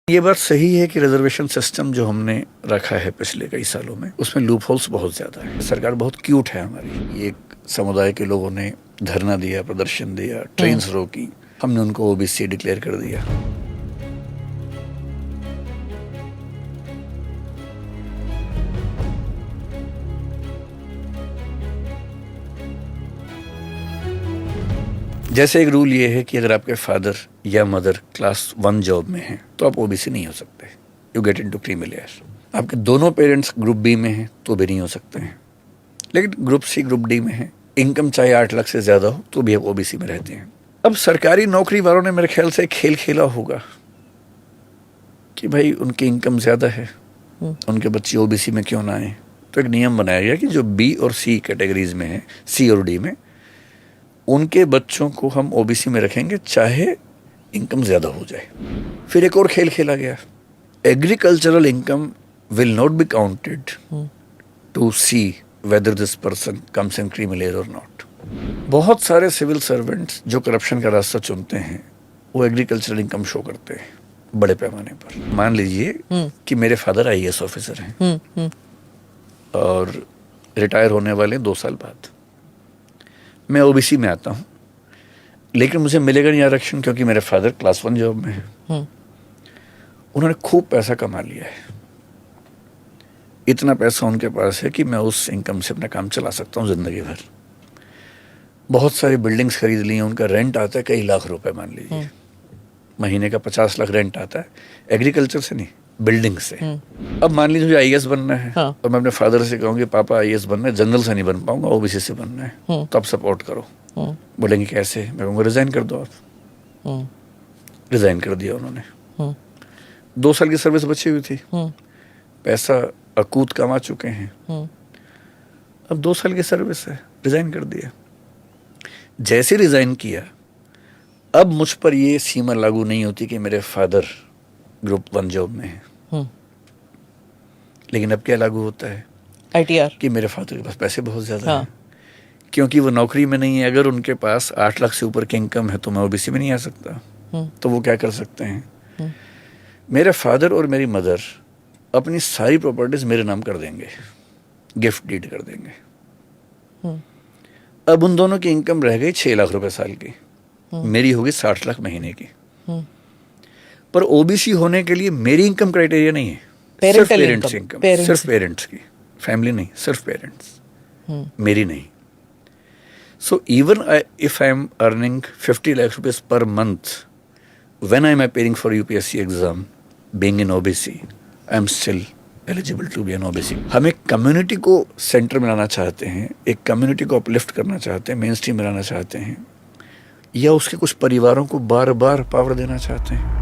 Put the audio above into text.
ये बात सही है कि रिजर्वेशन सिस्टम जो हमने रखा है पिछले कई सालों में, उसमें लूप होल्स बहुत ज्यादा है। सरकार बहुत क्यूट है हमारी। एक समुदाय के लोगों ने धरना दिया, प्रदर्शन दिया, ट्रेन्स रोकी, हमने उनको ओबीसी डिक्लेयर कर दिया। जैसे एक रूल ये है कि अगर आपके फादर या मदर क्लास 1 जॉब में हैं तो आप ओबीसी नहीं हो सकते, you get into creamy layer. आपके दोनों पेरेंट्स ग्रुप बी में हैं तो भी नहीं हो सकते हैं, लेकिन ग्रुप सी ग्रुप डी में है, इनकम चाहे 8 लाख से ज्यादा हो तो भी आप ओबीसी में रहते हैं। अब सरकारी नौकरी वालों ने मेरे ख्याल से खेल खेला होगा कि भाई उनकी इनकम ज्यादा है, उनके बच्चे ओबीसी में क्यों ना आए। तो एक नियम बनाया गया कि जो बी और सी कैटेगरीज में है, सी और डी में, उनके बच्चों को हम ओबीसी में रखेंगे चाहे इनकम ज्यादा हो जाए। फिर एक और खेल खेला गया, agricultural income will not be counted to see whether this person comes in creamy layer और नॉट। बहुत सारे सिविल सर्वेंट्स जो करप्शन का रास्ता चुनते हैं वो एग्रीकल्चरल इनकम शो करते हैं बड़े पैमाने पर। मान लीजिए कि मेरे फादर आईएएस ऑफिसर हैं और रिटायर होने वाले 2 साल बाद, मैं ओबीसी में आता हूं, लेकिन मुझे मिलेगा नहीं आरक्षण क्योंकि मेरे फादर क्लास 1 जॉब में है। उन्होंने खूब पैसा कमा लिया है, इतना पैसा उनके पास है कि मैं उस इनकम से अपना काम चला सकता हूं जिंदगी भर। बहुत सारी बिल्डिंग्स खरीद ली हैं, उनका रेंट आता है कई लाख रुपए, मान लीजिए महीने का 50 लाख रेंट आता है, एग्रीकल्चर से नहीं, बिल्डिंग से। अब मान लीजिए मुझे आईएएस बनना है और मैं अपने फादर से कहूँगी पापा आईएएस बनना है, जनरल से नहीं बन पाऊंगा, ओबीसी से बनना है, तो आप सपोर्ट करो। बोलेंगे कैसे? मैं कहूँगा रिजाइन कर दो आप। रिजाइन कर दिया उन्होंने। 2 साल की सर्विस बची हुई थी, पैसा अकूत कमा चुके हैं, अब 2 साल की सर्विस है, रिजाइन कर दिया। जैसे रिजाइन किया, अब मुझ पर ये सीमा लागू नहीं होती कि मेरे फादर ग्रुप 1 जॉब में है। लेकिन अब क्या लागू होता है? आईटीआर, कि मेरे फादर के पास पैसे बहुत ज्यादा हैं, क्योंकि वो नौकरी में नहीं है। अगर उनके पास 8 लाख से ऊपर की इनकम है तो मैं ओबीसी में नहीं आ सकता। तो वो क्या कर सकते हैं, मेरे फादर और मेरी मदर अपनी सारी प्रॉपर्टीज मेरे नाम कर देंगे, गिफ्ट डीड कर देंगे। अब उन दोनों की इनकम रह गई 6 लाख रुपए साल की, मेरी होगी 60 लाख महीने की। पर ओबीसी होने के लिए मेरी इनकम क्राइटेरिया नहीं है, सिर्फ पेरेंट्स इनकम, सिर्फ पेरेंट्स की, फैमिली नहीं, सिर्फ पेरेंट्स, मेरी नहीं। So even if I am earning 50 lakh rupees per month when I am appearing for UPSC exam, being in OBC, I am still eligible to be an OBC. हम एक community को centre में लाना चाहते हैं, एक कम्युनिटी को अपलिफ्ट करना चाहते हैं, मेन स्ट्रीम में लाना चाहते हैं, या उसके कुछ परिवारों को बार बार पावर देना चाहते हैं।